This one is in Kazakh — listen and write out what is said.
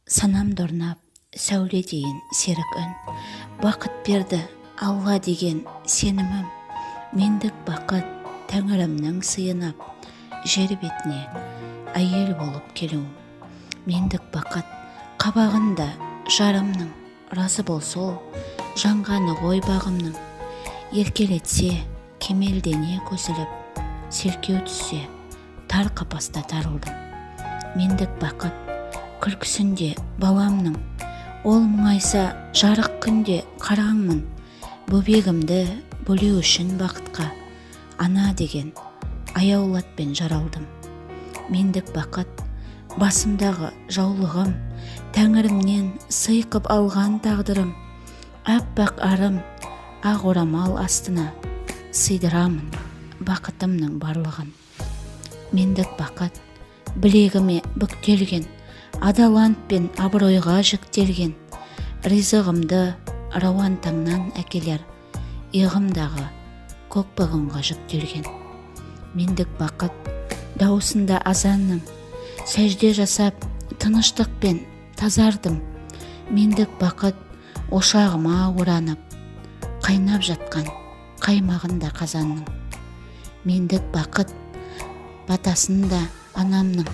Санамды орнап, сәуле дейін серік үн. Бақыт берді Алла деген сенімім. Мендік бақыт Тәңірімнің сыйынап, жер бетіне әйел болып келуім. Мендік бақыт қабағында жарымның, разы болсол жаңғаны ғой бағымның. Еркелетсе кемелдене көсіліп, селкеу түссе тар қапаста тарылдым. Мендік бақыт күлкісінде баламның, ол мұңайса жарық күнде қараңмын. Бөбегімді бөлеу үшін бақытқа ана деген аяулатпен жаралдым. Мендік бақыт басымдағы жаулығым, Тәңірімнен сый қып алған тағдырым. Аппақ арым ақ орамал астына сыйдырамын бақытымның барлығын. Мендік бақыт білегіме бүктелген, адалант пен абыройға жүктелген. Ризығымды рауан таңнан әкелер, иығымдағы көк бағымға жүктелген. Мендік бақыт даусында азанның, сәжде жасап тыныштықпен тазардым. Мендік бақыт ошағыма оранып, қайнап жатқан қаймағында қазанның. Мендік бақыт батасында анамның,